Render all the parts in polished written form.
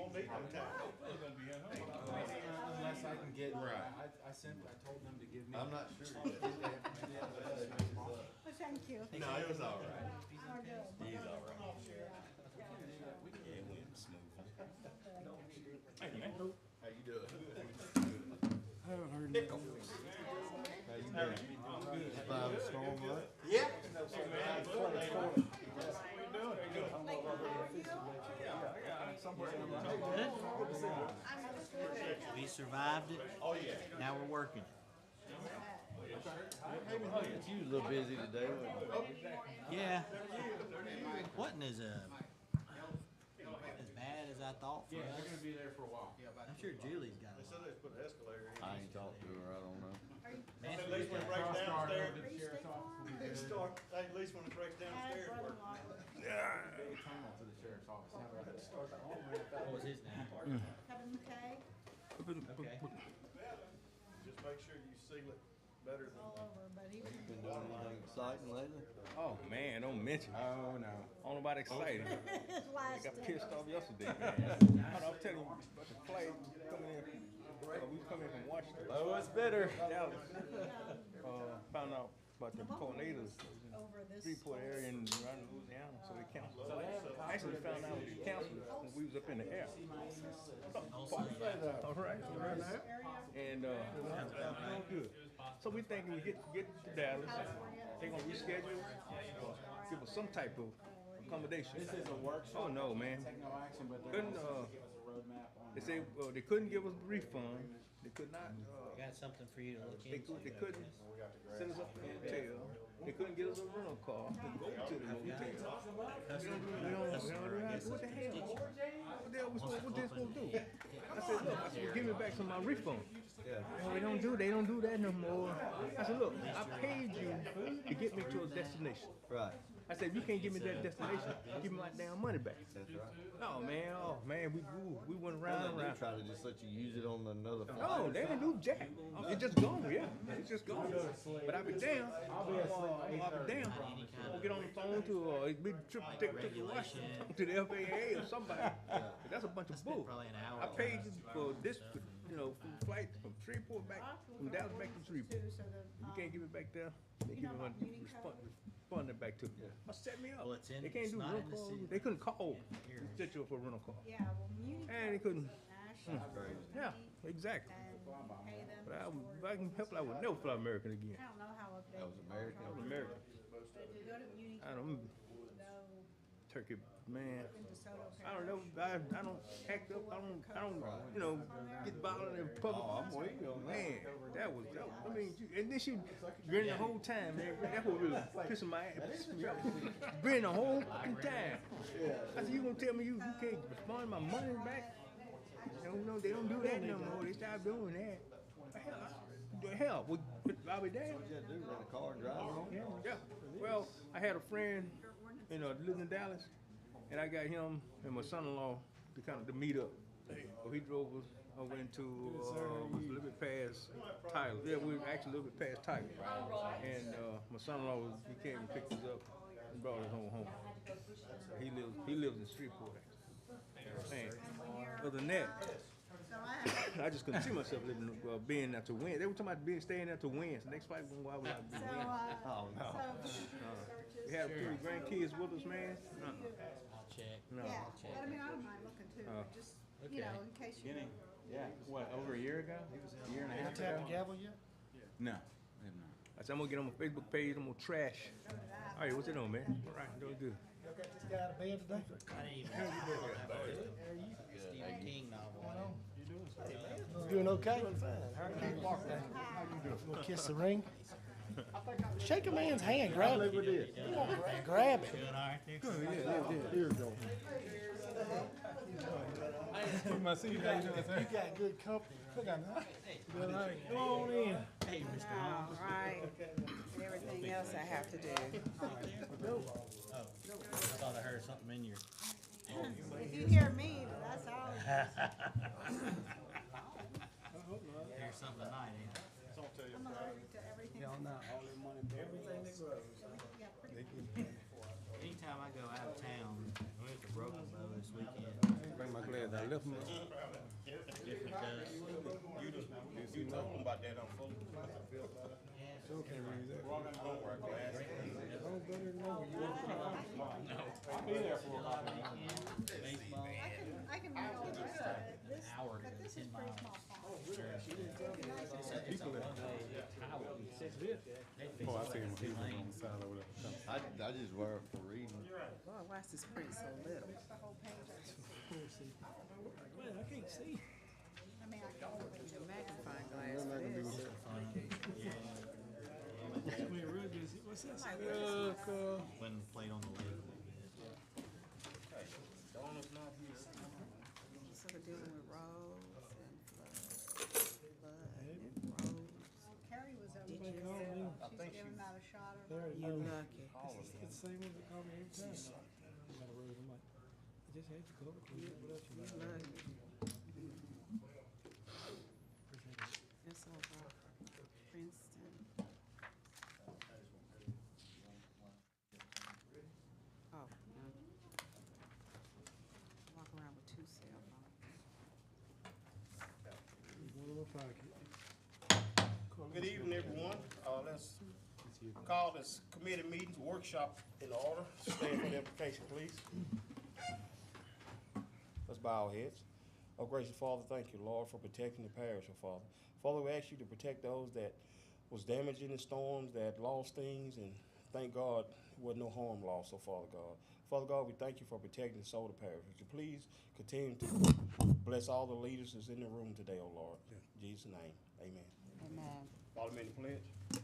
won't need no time. Unless I can get, Right. I told them to give me. I'm not sure. Well, thank you. No, it was all right. Oh, good. He's all right. Yeah, it went smooth. How you doing? Haven't heard Nickel. How you doing? Survived the storm, right? Yeah. We survived it. Oh yeah. Now we're working. You was a little busy today, wasn't you? Yeah. Wasn't as bad as I thought for Yeah, they're us. gonna be there for a while. I'm sure Julie's got They it. said they put an escalator in. I ain't talked to her, I don't know. At least when it breaks downstairs, The sheriff's office will be it there. start, at least when it breaks downstairs, it works. They tunnel to the sheriff's office. What was his name? Kevin McKay, Okay. Just make sure you seal it better than. all over, but he was. Been doing anything exciting lately? Oh man, don't mention it. Oh, no. On about excited. His I last got day. pissed off yesterday, man. I'm telling you about the flight coming in. We coming in from Washington. Oh, it's bitter. Dallas. Found out about the tornadoes Over this. Freeport area and around Louisiana, so they canceled. Actually, we found out they canceled when we was up in the air. All right. And good. So we thinking we get to Dallas, they gonna reschedule, give us some type of accommodation. This is a workshop. Oh no, man. Take no action, but they're Couldn't, gonna give us a roadmap on. They say they couldn't give us a refund. They could not. Got something for you to look They into. couldn't send us up to the hotel. They couldn't get us a rental car to go to the hotel. We don't what the hell? What the hell what they supposed to do? I said, look, I said, give me back some of my refund. Well, they don't do that no more. I said, look, I paid you to get me to a destination. Right. I said, if you can't give me that destination, give me my damn money back. That's right. Oh man, we went around and They around. try to just let you use it on another flight. No, they didn't do jack. It's just gone, yeah. It's just gone. But I'll be damn. I'll be damn. We'll get on the phone to a big trip to Washington, talk to the FAA or somebody. That's a bunch of bull. Probably an hour. I paid you for this, from the flight from Shreveport back, from Dallas back to Shreveport. So the, You can't give it back there. They give it refund it back to me. Set me up. Well, it's in- They can't it's do not rental in the cars. city. They couldn't call Here. to set you up for a rental car. yeah, well, Muni. And they couldn't. National. Yeah, exactly. And pay them. But if I can help, I would never fly American again. I don't know how it. That was American. I was American. But if you go to Muni. I don't, No, Turkey, man. in DeSoto I don't know. I don't act up. I don't, get violent in public. Oh, I'm waiting on that. Man, that was. I mean, and then she grinning the whole time, man. That's what really pissing my ass. Pissing me off. Grinning the whole fucking time. I said, you gonna tell me you can't respond my money back? They don't do that no more. They stopped doing that. Hell, I'll be damned. What you gotta do, rent a car and drive home? Yeah. Well, I had a friend, lived in Dallas, and I got him and my son-in-law to meet up. So he drove us over into a little bit past Tyler. Yeah, we were actually a little bit past Tyler. And my son-in-law he came and picked us up and brought us home. He lives in Shreveport. Man, other than that, so I have. I just couldn't see myself living, being there to win. They were talking about staying there to win. So next fight, why would I be So, winning? Oh, no. We had 3 grandkids with us, man. I'll check. No. Yeah, but I mean, I don't mind looking too, just, you know, in case you. Yeah, what, over a year ago? A year and a half Tap ago? the gavel yet? No, we have not. I said, I'm gonna get on my Facebook page. I'm gonna trash. All right, what's it on, man? All right, doing good. Y'all got this guy out of bed today? I didn't even know Stephen King novel. Doing okay? Gonna kiss the ring? Shake a man's hand, grab it. Come on, grab it. Doing all right there? Here we go. My see you guys doing You got good company. Look at that. Come on in. Hey, Mr. All Holmes. right, everything else I have to do. Oh, I thought I heard something in your. If you hear me, that's all. Hear something tonight, ain't it? I'm allergic to everything. Y'all not all their money, everything that grows. Yeah, pretty Anytime I go out of town, we went to Broken Bow this weekend. Bring my glass 'cause I left them. You told them about that on phone. Sure can't read that. We're all gonna go wear glasses. I'll be there for about I can mail the rest of it. This, but this is pretty small font. It'd be nice if it- People that. Oh, I see him. He was on the side over there. I just wear it for reading. Boy, why is this print so little? It's the whole page. Man, I can't see. I mean, I can open it. The magnifying What glass am I for gonna do this. with that? Wait, real busy. What's that? When played on the lake. Donna's not here. So we're dealing with roads and flood and roads. Carrie was over Did there. you? She's giving out a shot of. There it You is. lucky. It's the same one that called me every time. I got a road. I'm like, I just had you cover. What else you You got? lucky. Appreciate it. It's over Princeton. Oh, no. Walk around with two cell phones. One in my pocket. Good evening, everyone. Let's call this committee meetings workshop in order. Stand for the application, please. Let's bow our heads. Oh, gracious Father, thank you, Lord, for protecting the parish, oh Father. Father, we ask you to protect those that was damaged in the storms, that lost things, and thank God there was no harm lost, oh Father God. Father God, we thank you for protecting the DeSoto Parish. Would you please continue to bless all the leaders that's in the room today, oh Lord. In Jesus' name, amen. Amen. Follow me in the pledge.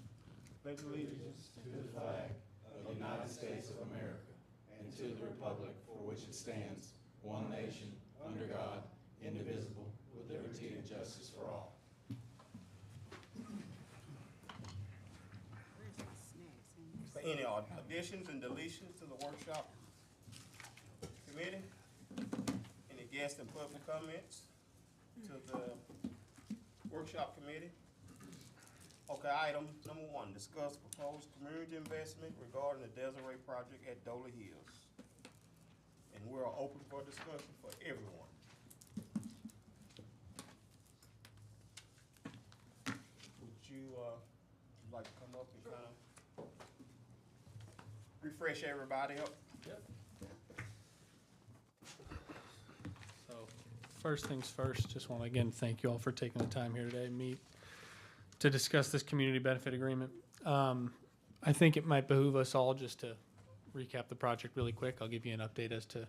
Pledge allegiance to the flag of the United States of America and to the republic for which it stands, one nation, under God, indivisible, with liberty and justice for all. Where's my snacks? For any additions and deletions to the workshop committee? Any guest and public comments to the workshop committee? Okay, item number 1, discuss proposed community investment regarding the Desri Project at Dolet Hills. And we're open for discussion for everyone. Would you, like to come up and kind of refresh everybody up? So, first things first, just want to again thank you all for taking the time here today to meet to discuss this community benefit agreement. I think it might behoove us all just to recap the project really quick. I'll give you an update as to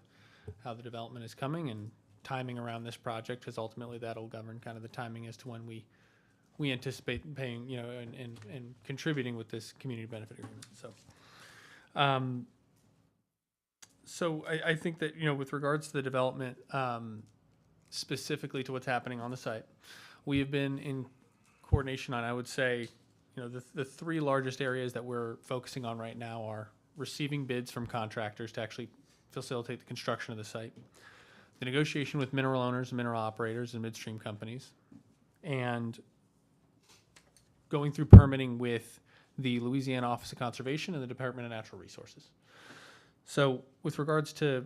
how the development is coming and timing around this project, because ultimately that'll govern kind of the timing as to when we anticipate paying, you know, and contributing with this community benefit agreement. So, I think that, you know, with regards to the development, specifically to what's happening on the site, we have been in coordination on, I would say, you know, the 3 largest areas that we're focusing on right now are receiving bids from contractors to actually facilitate the construction of the site, the negotiation with mineral owners, mineral operators, and midstream companies, and going through permitting with the Louisiana Office of Conservation and the Department of Natural Resources. So with regards to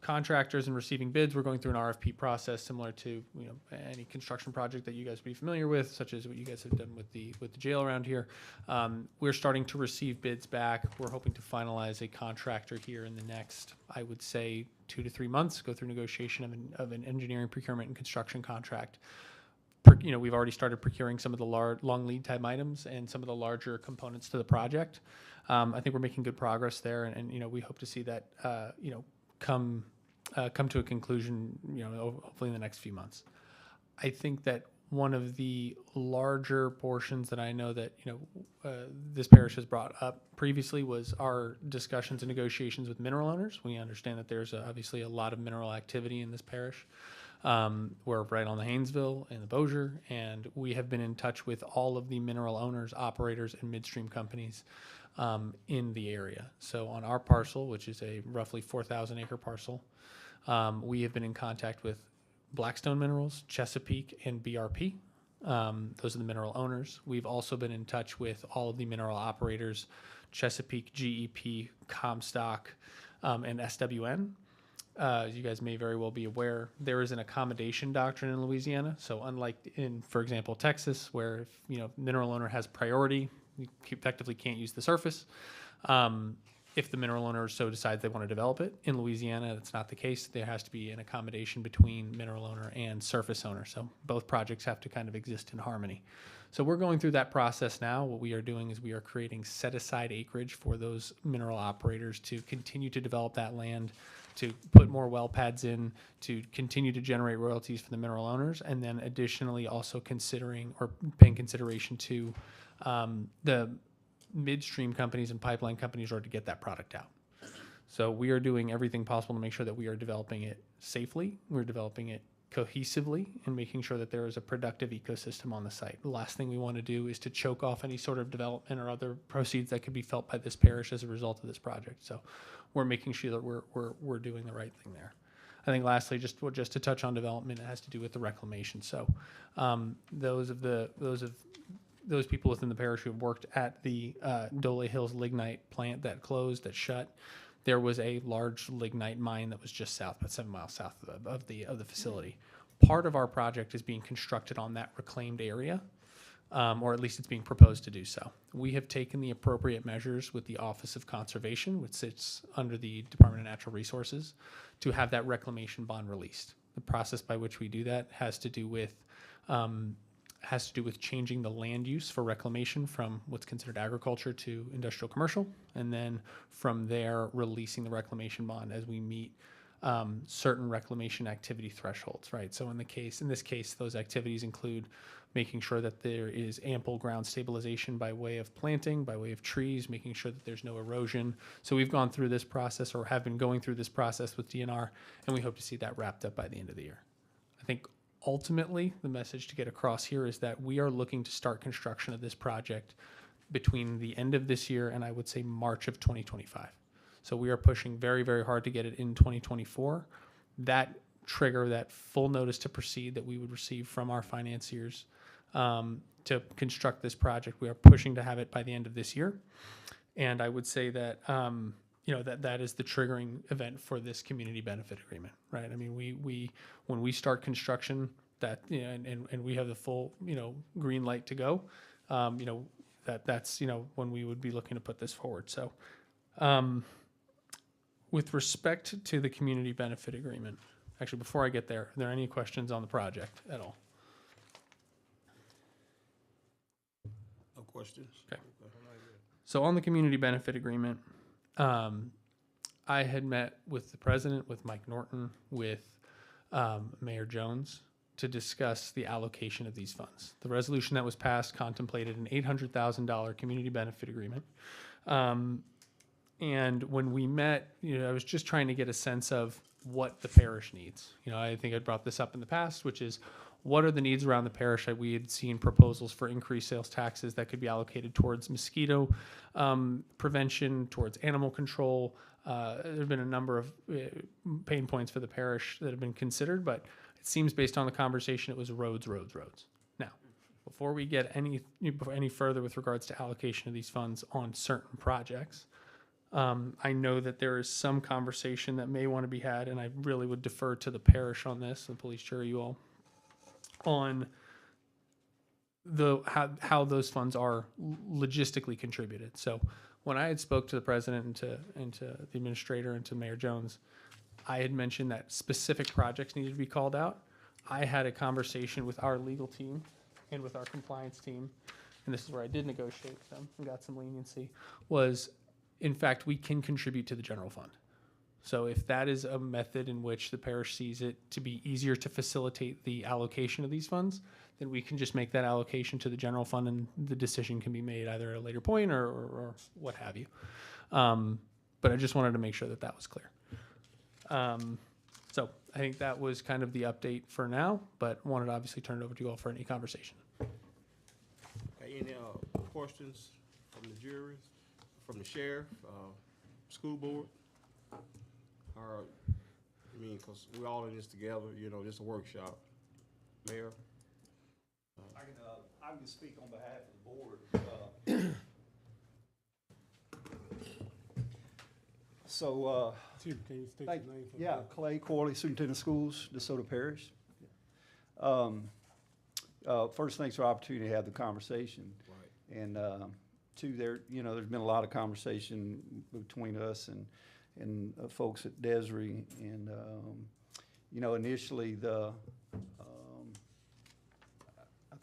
contractors and receiving bids, we're going through an RFP process similar to, you know, any construction project that you guys would be familiar with, such as what you guys have done with the jail around here. We're starting to receive bids back. We're hoping to finalize a contractor here in the next, I would say, 2 to 3 months, go through negotiation of an engineering, procurement, and construction contract. You know, we've already started procuring some of the long lead time items and some of the larger components to the project. I think we're making good progress there, and you know, we hope to see that you know, come to a conclusion, you know, hopefully in the next few months. I think that one of the larger portions that I know that, you know, this parish has brought up previously was our discussions and negotiations with mineral owners. We understand that there's obviously a lot of mineral activity in this parish. We're right on the Haynesville and the Bossier, and we have been in touch with all of the mineral owners, operators, and midstream companies in the area. So on our parcel, which is a roughly 4,000 acre parcel, we have been in contact with Blackstone Minerals, Chesapeake, and BRP. Those are the mineral owners. We've also been in touch with all of the mineral operators, Chesapeake, GEP, Comstock, and SWN. as you guys may very well be aware, there is an accommodation doctrine in Louisiana. So unlike in, for example, Texas, where if mineral owner has priority, you effectively can't use the surface. If the mineral owner so decides they want to develop it. In Louisiana, that's not the case. There has to be an accommodation between mineral owner and surface owner. So both projects have to kind of exist in harmony. So we're going through that process now. What we are doing is we are creating set-aside acreage for those mineral operators to continue to develop that land, to put more well pads in, to continue to generate royalties for the mineral owners, and then additionally also considering or paying consideration to the midstream companies and pipeline companies in order to get that product out. So we are doing everything possible to make sure that we are developing it safely, we're developing it cohesively, and making sure that there is a productive ecosystem on the site. The last thing we want to do is to choke off any sort of development or other proceeds that could be felt by this parish as a result of this project. So we're making sure that we're doing the right thing there. I think lastly, just to touch on development, it has to do with the reclamation. So those people within the parish who have worked at the Dolet Hills lignite plant that closed, that shut, there was a large lignite mine that was just south, about 7 miles south of the facility. Part of our project is being constructed on that reclaimed area, or at least it's being proposed to do so. We have taken the appropriate measures with the Office of Conservation, which sits under the Department of Natural Resources, to have that reclamation bond released. The process by which we do that has to do with changing the land use for reclamation from what's considered agriculture to industrial commercial, and then from there releasing the reclamation bond as we meet certain reclamation activity thresholds, right? So in this case, those activities include making sure that there is ample ground stabilization by way of planting, by way of trees, making sure that there's no erosion. So we've gone through this process, or have been going through this process with DNR, and we hope to see that wrapped up by the end of the year. I think ultimately, the message to get across here is that we are looking to start construction of this project between the end of this year and I would say March of 2025. So we are pushing very, very hard to get it in 2024. That trigger, that full notice to proceed that we would receive from our financiers to construct this project, we are pushing to have it by the end of this year. And I would say that that is the triggering event for this community benefit agreement, right? I mean, we when we start construction, that and we have the full green light to go, that's when we would be looking to put this forward. So, with respect to the community benefit agreement, actually, before I get there, are there any questions on the project at all? No questions. Okay. So on the community benefit agreement, I had met with the president, with Mike Norton, with Mayor Jones to discuss the allocation of these funds. The resolution that was passed contemplated an $800,000 community benefit agreement. And when we met, I was just trying to get a sense of what the parish needs. I think I brought this up in the past, which is what are the needs around the parish? We had seen proposals for increased sales taxes that could be allocated towards mosquito prevention, towards animal control. There have been a number of pain points for the parish that have been considered, but it seems based on the conversation, it was roads. Now, before we get any further with regards to allocation of these funds on certain projects, I know that there is some conversation that may want to be had, and I really would defer to the parish on this, the police jury, you all, on how those funds are logistically contributed. So when I had spoke to the president and to the administrator and to Mayor Jones, I had mentioned that specific projects needed to be called out. I had a conversation with our legal team and with our compliance team, and this is where I did negotiate with them and got some leniency, was in fact we can contribute to the general fund. So if that is a method in which the parish sees it to be easier to facilitate the allocation of these funds, then we can just make that allocation to the general fund and the decision can be made either at a later point or what have you. But I just wanted to make sure that was clear. So I think that was kind of the update for now, but wanted to obviously turn it over to you all for any conversation. Okay, any questions from the jury, from the sheriff, school board? Or, because we're all in this together, this is a workshop. Mayor? I can speak on behalf of the board. So, Chief, can you state thank, your name for the yeah, record? Clay Corley, Superintendent of Schools, DeSoto Parish. First, thanks for the opportunity to have the conversation. Right. And two, there's been a lot of conversation between us and folks at Desri. And initially I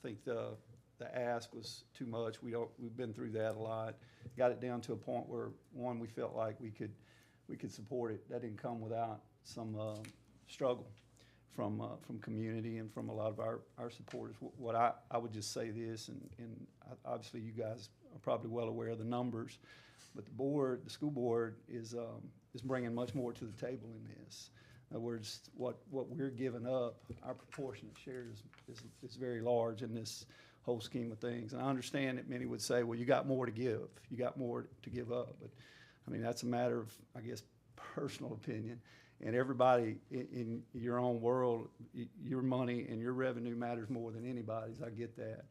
think the ask was too much. We've been through that a lot. Got it down to a point where we felt like we could support it. That didn't come without some struggle from community and from a lot of our supporters. What I would just say this, and obviously you guys are probably well aware of the numbers, but the school board is bringing much more to the table in this. In other words, what we're giving up, our proportionate share is very large in this whole scheme of things. And I understand that many would say, well, you got more to give, you got more to give up. But I mean, that's a matter of, I guess, personal opinion. And everybody in your own world, your money and your revenue matters more than anybody's. I get that.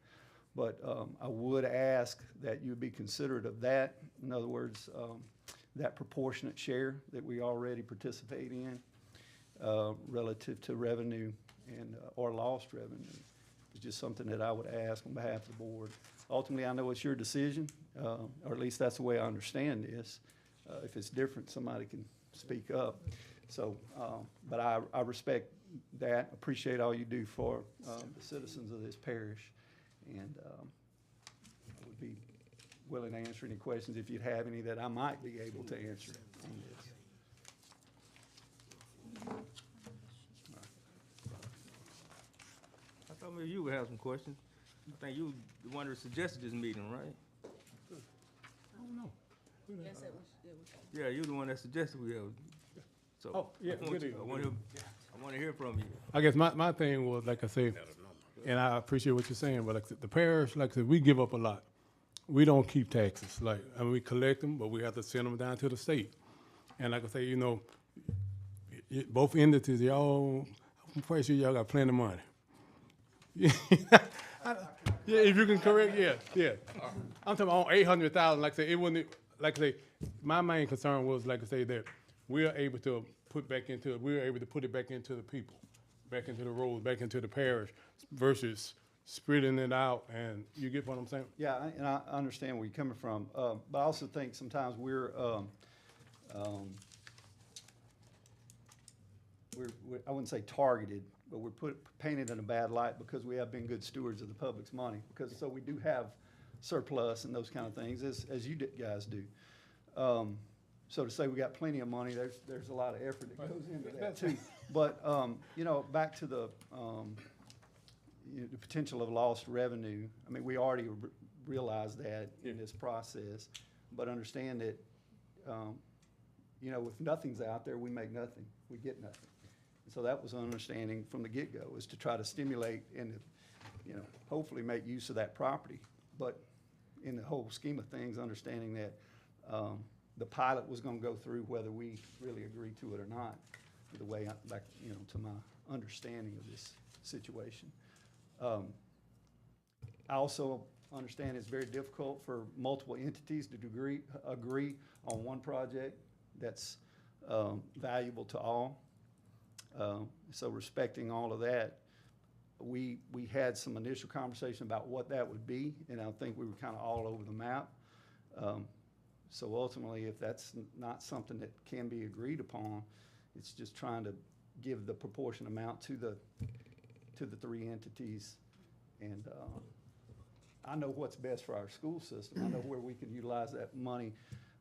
But I would ask that you be considerate of that. In other words, that proportionate share that we already participate in relative to revenue and or lost revenue. It's just something that I would ask on behalf of the board. Ultimately, I know it's your decision, or at least that's the way I understand this. If it's different, somebody can speak up. So, but I respect that, appreciate all you do for the citizens of this parish, and I would be willing to answer any questions if you'd have any that I might be able to answer on this. I thought maybe you would have some questions. I think you the one that suggested this meeting, right? I don't know. Yes, it was. Yeah, you're the one that suggested we have. So Oh, yeah, I want good I want to hear from you. I guess my thing was, like I say, and I appreciate what you're saying, but like I said, the parish, like I said, we give up a lot. We don't keep taxes. Like, I mean, we collect them, but we have to send them down to the state. And like I say, both entities, y'all, I'm pretty sure y'all got plenty of money. Yeah, if you can correct, yeah. I'm talking about 800,000. Like I say, it wouldn't. Like I say, my main concern was, like I say, that we're able to put it back into the people, back into the roads, back into the parish, versus spreading it out. And you get what I'm saying? Yeah, and I understand where you're coming from, but I also think sometimes we're I wouldn't say targeted, but we're painted in a bad light because we have been good stewards of the public's money. So we do have surplus and those kind of things, as you guys do. So to say we got plenty of money, there's a lot of effort that goes into that too. But back to the potential of lost revenue. I mean, we already realize that in this process, but understand that if nothing's out there, we make nothing, we get nothing. And so that was an understanding from the get-go, is to try to stimulate and hopefully make use of that property. But in the whole scheme of things, understanding that the pilot was going to go through whether we really agreed to it or not, the way back to my understanding of this situation. I also understand it's very difficult for multiple entities to agree on one project that's valuable to all. So respecting all of that, we had some initial conversation about what that would be, and I think we were kind of all over the map. So ultimately, if that's not something that can be agreed upon, it's just trying to give the proportion amount to the three entities. And I know what's best for our school system. I know where we can utilize that money.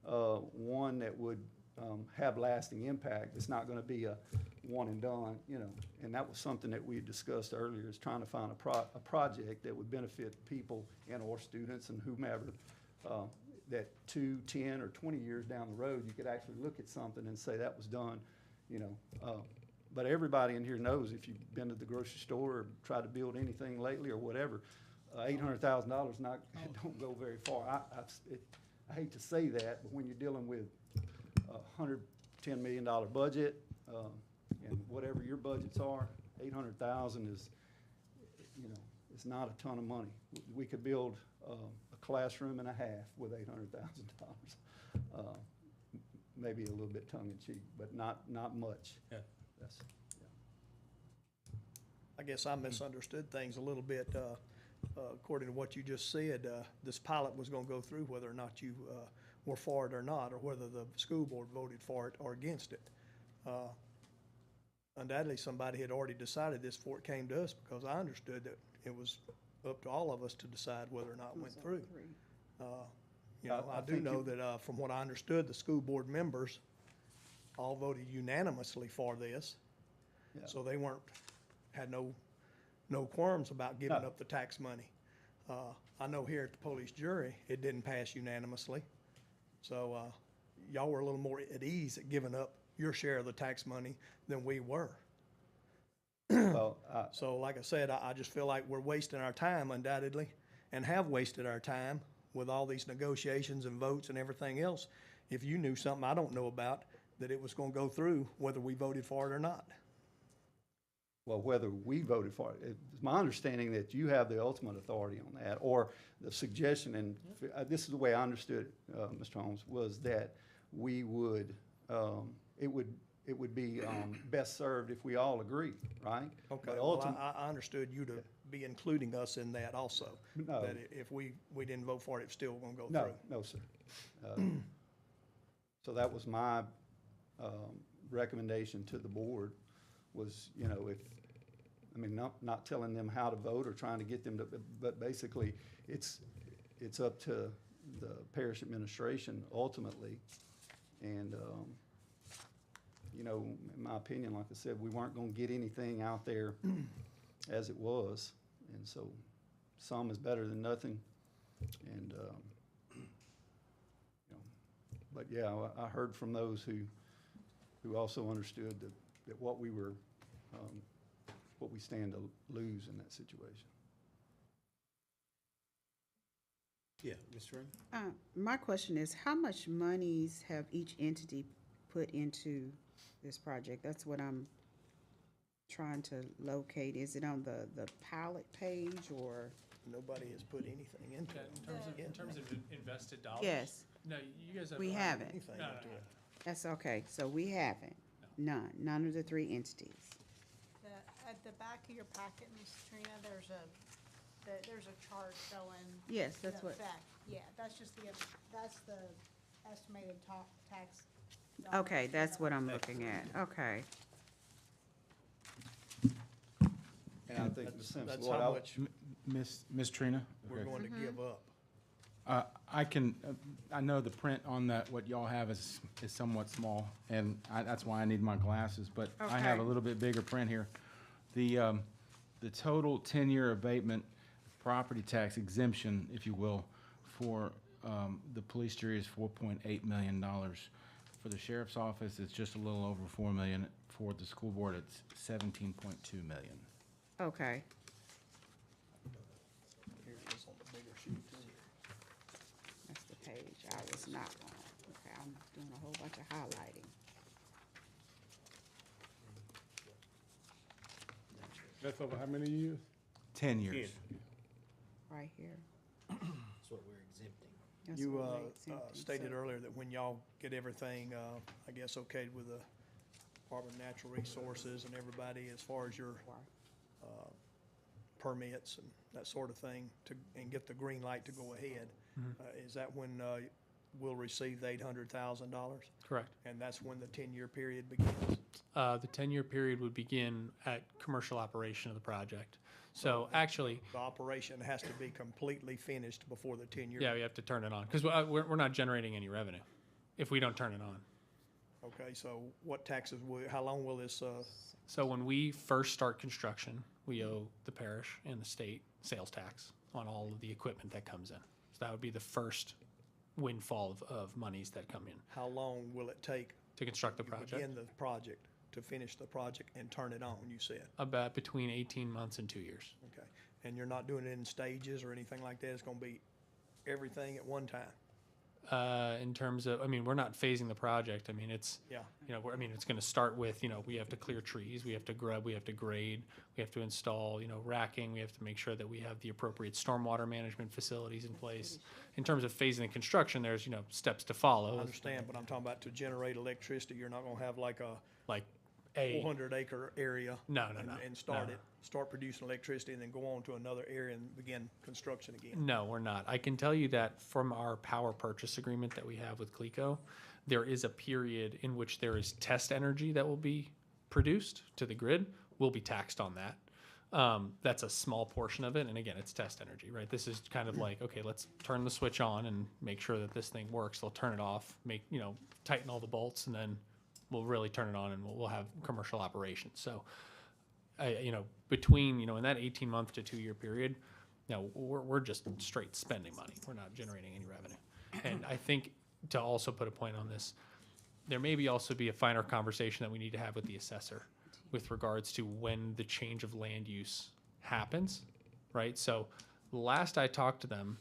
One that would have lasting impact. It's not going to be a one and done, and that was something that we had discussed earlier, is trying to find a project that would benefit people and or students and whomever, that 2, 10, or 20 years down the road, you could actually look at something and say that was done, but everybody in here knows, if you've been to the grocery store or tried to build anything lately or whatever, $800,000 don't go very far. I hate to say that, but when you're dealing with a $110 million budget, and whatever your budgets are, 800,000 is, it's not a ton of money. We could build a classroom and a half with $800,000. maybe a little bit tongue in cheek, but not much. Yeah. That's, I guess I misunderstood things a little bit. According to what you just said, this pilot was gonna go through whether or not you were for it or not, or whether the school board voted for it or against it. Undoubtedly, somebody had already decided this before it came to us, because I understood that it was up to all of us to decide whether or not it went through. You know, I I do think know that, from what I understood, the school board members all voted unanimously for this. Yeah. So they had no quorums about giving No. up the tax money. I know here at the police jury, it didn't pass unanimously. So, y'all were a little more at ease at giving up your share of the tax money than we were. well, So like I said, I just feel like we're wasting our time undoubtedly, and have wasted our time with all these negotiations and votes and everything else. If you knew something I don't know about, that it was gonna go through whether we voted for it or not. well, whether we voted for it, it's my understanding that you have the ultimate authority on that, or the suggestion, and this is the way I understood it, Mr. Holmes, was that we would, it would be best served if we all agreed, right? Okay, But well, ultim- I understood you to be including us in that also. No. That if we didn't vote for it, it's still gonna go No, through. no, sir. So that was my recommendation to the board, was, you know, not telling them how to vote or trying to get them to, but basically, it's up to the parish administration ultimately. And, you know, in my opinion, like I said, we weren't gonna get anything out there as it was. And so some is better than nothing. And, you know, but yeah, I heard from those who also understood that what we were, what we stand to lose in that situation. Yeah, Mr. Ring? My question is, how much monies have each entity put into this project? That's what I'm trying to locate. Is it on the pilot page, or? Nobody has put anything into it. In terms of invested dollars? Yes, No, you guys have. we haven't. Anything No, into no, it. That's okay, so we haven't. None of the three entities. At the back of your packet, Ms. Trina, there's a chart showing. Yes, that's the what, effect. Yeah, that's the estimated tax. okay, that's what I'm looking at, okay. And I think the sense That's of what how I, much Miss Trina? we're Okay. going to give up. I know the print on that, what y'all have is somewhat small, and that's why I need my glasses, but I have a Okay. little bit bigger print here. The total 10-year abatement property tax exemption, if you will, for the police jury is $4.8 million. For the sheriff's office, it's just a little over $4 million. For the school board, it's $17.2 million. Okay, Here it is on the bigger sheet. that's the page I was not on. Okay, I'm doing a whole bunch of highlighting. That's over how many years? 10 years. Right here. That's what we're exempting. That's You what we're exempting, stated so- earlier that when y'all get everything, I guess, okayed with the Department of Natural Resources and everybody as far as your permits and that sort of thing, and get the green light to go ahead, is that when we'll receive the $800,000? Correct. And that's when the 10-year period begins? The 10-year period would begin at commercial operation of the project. So actually, The operation has to be completely finished before the 10-year? yeah, we have to turn it on, because we're not generating any revenue if we don't turn it on. Okay, so what taxes, how long will this, So when we first start construction, we owe the parish and the state sales tax on all of the equipment that comes in. So that would be the first windfall of monies that come in how long will it take to construct the to project. begin the project, to finish the project and turn it on, you said? About between 18 months and 2 years. Okay, and you're not doing it in stages or anything like that? It's gonna be everything at one time? in terms of, I mean, we're not phasing the project. I mean, it's, Yeah. you know, I mean, it's going to start with, you know, we have to clear trees, we have to grub, we have to grade, we have to install, you know, racking, we have to make sure that we have the appropriate stormwater management facilities in place. In terms of phasing the construction, there's, you know, steps to follow. I understand, but I'm talking about to generate electricity, you're not gonna have like a Like a, 400-acre area. No, no, and- no, And start no. it, start producing electricity and then go on to another area and begin construction again. no, we're not. I can tell you that from our power purchase agreement that we have with CLECO, there is a period in which there is test energy that will be produced to the grid. We'll be taxed on that. That's a small portion of it. And again, it's test energy, right? This is kind of like, okay, let's turn the switch on and make sure that this thing works. They'll turn it off, you know, tighten all the bolts, and then we'll really turn it on and we'll have commercial operations. So, you know, between, you know, in that 18-month to 2-year period, you know, we're just straight spending money. We're not generating any revenue. And I think to also put a point on this, there may be also be a finer conversation that we need to have with the assessor with regards to when the change of land use happens, right? So last I talked to them,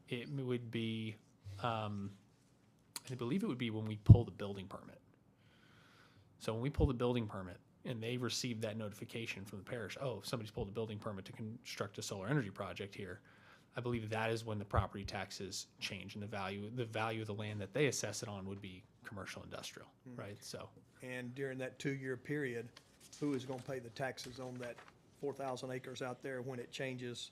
it would be, I believe it would be when we pull the building permit. So when we pull the building permit and they receive that notification from the parish, oh, somebody's pulled a building permit to construct a solar energy project here, I believe that is when the property taxes change and the value of the land that they assess it on would be commercial industrial, right? So, And during that 2-year period, who is gonna pay the taxes on that 4,000 acres out there when it changes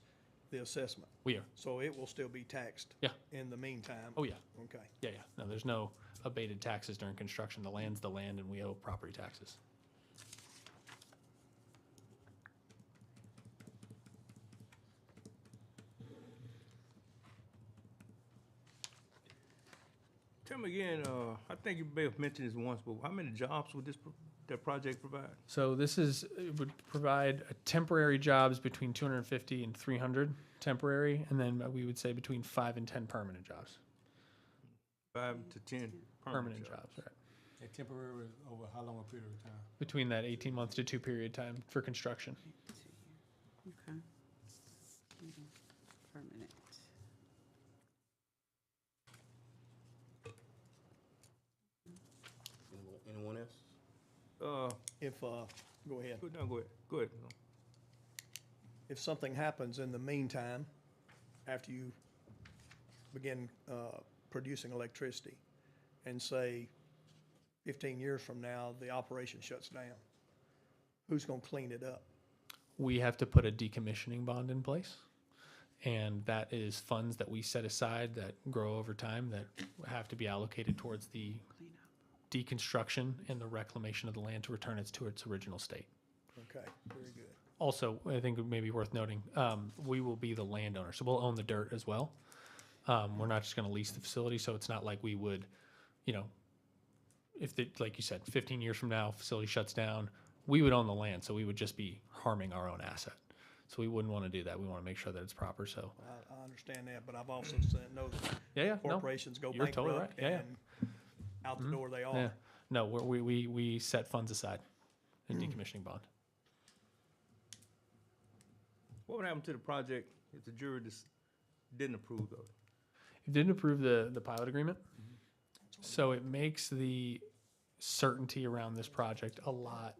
the assessment? we are. So it will still be taxed? Yeah. In the meantime? Oh, yeah. Okay. Yeah, yeah. No, there's no abated taxes during construction. The land's the land and we owe property taxes. Tell me again, I think you may have mentioned this once, but how many jobs would that project provide? So it would provide temporary jobs between 250 and 300 temporary, and then we would say between 5 and 10 permanent jobs. 5 to 10 Permanent jobs, right. A temporary over how long a period of time? Between that 18 month to 2 period time for construction. Okay. Permanent. Anyone else? Go ahead. Go ahead. If something happens in the meantime, after you begin producing electricity, and say 15 years from now, the operation shuts down, who's gonna clean it up? We have to put a decommissioning bond in place. And that is funds that we set aside that grow over time that have to be allocated towards the deconstruction and the reclamation of the land to return it to its original state. Okay, very good. Also, I think it may be worth noting, we will be the landowner, so we'll own the dirt as well. We're not just gonna lease the facility, so it's not like we would, you know, like you said, 15 years from now, facility shuts down, we would own the land, so we would just be harming our own asset. So we wouldn't wanna do that, we wanna make sure that it's proper, so. I understand that, but I've also know that Yeah, no, corporations go you're totally bankrupt right. Yeah, yeah. and out the door they Yeah, are. no, we set funds aside in decommissioning bond. What would happen to the project if the jury just didn't approve of it? It didn't approve the pilot agreement, so it makes the certainty around this project a lot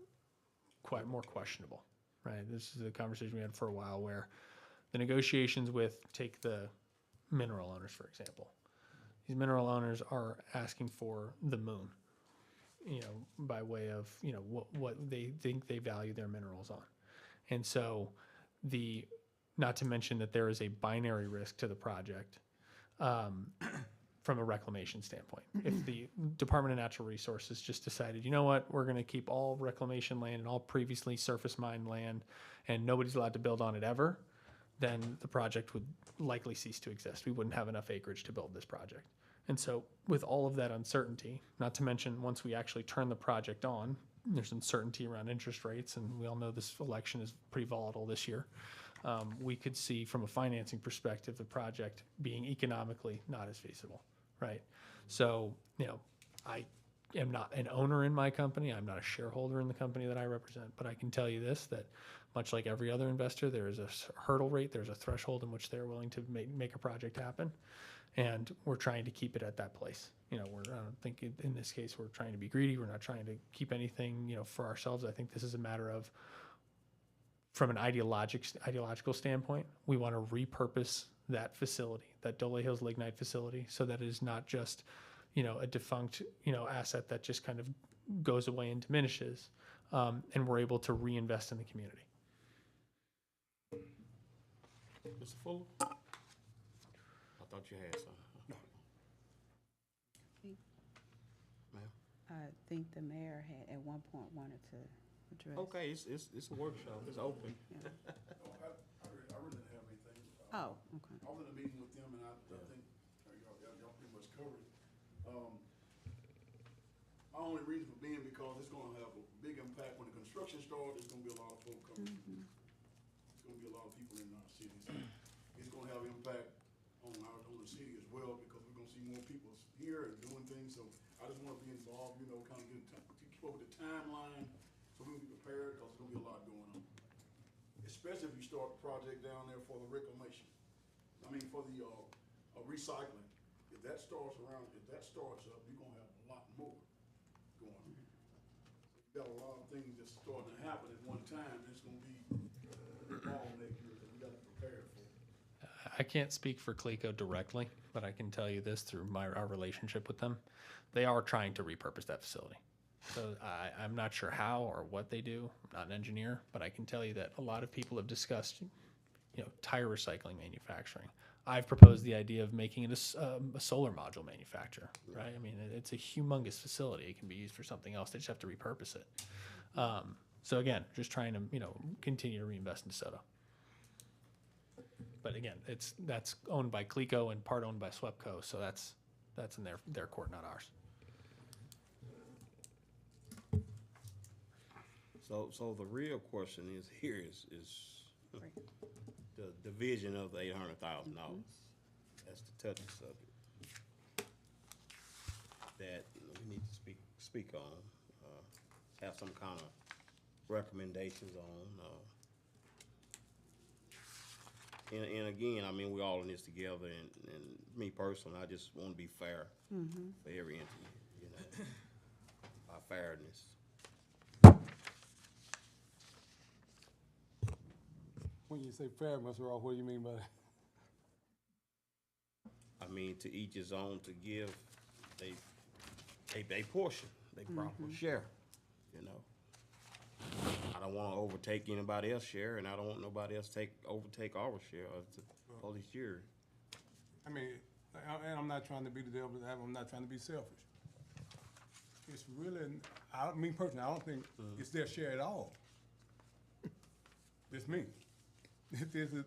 quite more questionable, right? This is a conversation we had for a while where the negotiations take the mineral owners, for example. These mineral owners are asking for the moon, you know, by way of, you know, what they think they value their minerals on. And so not to mention that there is a binary risk to the project from a reclamation standpoint. If the Department of Natural Resources just decided, you know what, we're going to keep all reclamation land and all previously surface mined land and nobody's allowed to build on it ever, then the project would likely cease to exist. We wouldn't have enough acreage to build this project. And so with all of that uncertainty, not to mention once we actually turn the project on, there's uncertainty around interest rates, and we all know this election is pretty volatile this year. We could see from a financing perspective the project being economically not as feasible, right? So, you know, I am not an owner in my company. I'm not a shareholder in the company that I represent, but I can tell you this, that much like every other investor, there is a hurdle rate, there's a threshold in which they're willing to make a project happen. and we're trying to keep it at that place. You know, I don't think in this case we're trying to be greedy. We're not trying to keep anything, you know, for ourselves. I think this is a matter of, from an ideological standpoint, we want to repurpose that facility, that Dolet Hills Lignite facility, so that it is not just, you know, a defunct, you know, asset that just kind of goes away and diminishes, and we're able to reinvest in the community. Mr. Fuller? I thought you had something. Ma'am? I think the mayor had at one point wanted to address. Okay, it's a workshop, it's open. Yeah. I really didn't have anything. Oh, okay. I was in a meeting with them, and I think y'all pretty much covered it. My only reason for being, because it's gonna have a big impact when the construction starts. There's gonna be a lot of folk coming. There's gonna be a lot of people in our city. So it's gonna have impact on the city as well, because we're gonna see more people here and doing things. So I just wanna be involved, you know, kind of keep up with the timeline, so we can be prepared, because there's gonna be a lot going on. Especially if you start the project down there for the reclamation. I mean, for the recycling. If that starts up, you're gonna have a lot more going on. So you got a lot of things that's starting to happen at one time, and it's gonna be a bottleneck here that we gotta prepare for. I can't speak for Cleco directly, but I can tell you this through our relationship with them. They are trying to repurpose that facility. So I'm not sure how or what they do. I'm not an engineer, but I can tell you that a lot of people have discussed, you know, tire recycling manufacturing. I've proposed the idea of making it a solar module manufacturer, right? I mean, it's a humongous facility. It can be used for something else. They just have to repurpose it. So again, just trying to, you know, continue to reinvest in DeSoto. But again, that's owned by Cleco and part owned by SWEPCO, so that's in their court, not ours. So the real question is the division of the $800,000. That's the touchy subject that we need to speak on, have some kind of recommendations on. And again, I mean, we're all in this together, and me personally, I just want to be fair for every entity, you know, our fairness. When you say fair, Mr. Ross, what do you mean by that? I mean, to each his own, to give they portion, they proper share, you know. I don't want to overtake anybody else's share, and I don't want nobody else overtake our share of the police jury. I mean, and I'm not trying to be the devil, I'm not trying to be selfish. It's really, me personally, I don't think it's their share at all. It's me.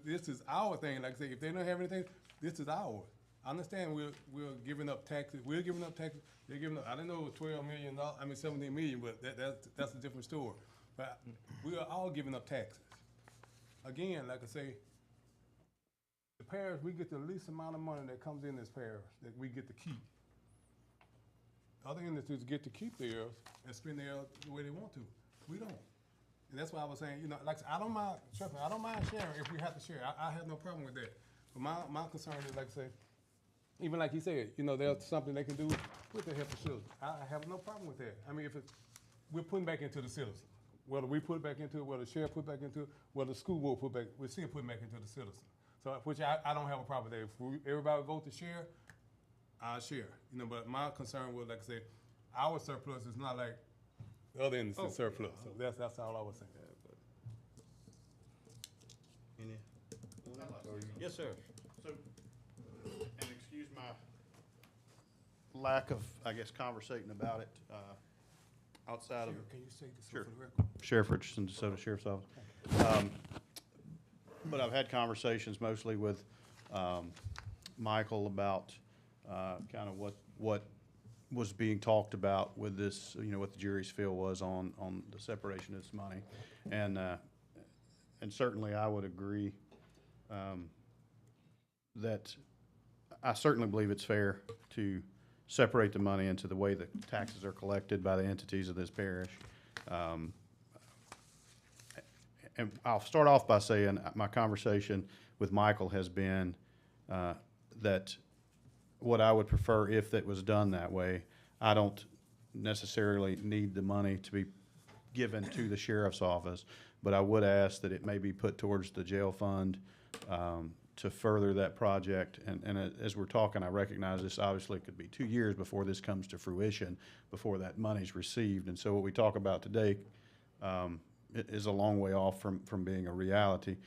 This is our thing. Like I say, if they don't have anything, this is ours. I understand we're giving up taxes. We're giving up taxes. They're giving up. I didn't know it was $12 million. I mean 17 million, but that's a different story. But we are all giving up taxes. Again, like I say, the parish, we get the least amount of money that comes in this parish that we get to keep. Other entities get to keep theirs and spend theirs the way they want to. We don't. And that's why I was saying, you know, like I don't mind, trust me, I don't mind sharing if we have to share. I have no problem with that. But my concern is, like I say, even like he said, you know, there's something they can do with the help of children. I have no problem with that. I mean, if we're putting back into the citizens, whether we put back into it, whether the sheriff put back into it, whether the school board put back, we're still putting back into the citizens. So, which I don't have a problem with that. If everybody vote to share, I'll share. You know, but my concern was, like I say, our surplus is not like the other entity's surplus. So that's all I was saying. Yes, sir. So, and excuse my lack of, I guess, conversating about it, outside of. Can you say this Sure. for the record? Sheriff Richardson, DeSoto Sheriff's Office. But I've had conversations mostly with, Michael about, kind of what was being talked about with this, you know, what the jury's feel was on the separation of this money. And certainly I would agree, that I certainly believe it's fair to separate the money into the way that taxes are collected by the entities of this parish. And I'll start off by saying my conversation with Michael has been that what I would prefer if that was done that way. I don't necessarily need the money to be given to the sheriff's office, but I would ask that it may be put towards the jail fund to further that project. And as we're talking, I recognize this obviously could be 2 years before this comes to fruition, before that money's received. And so what we talk about today is a long way off from being a reality.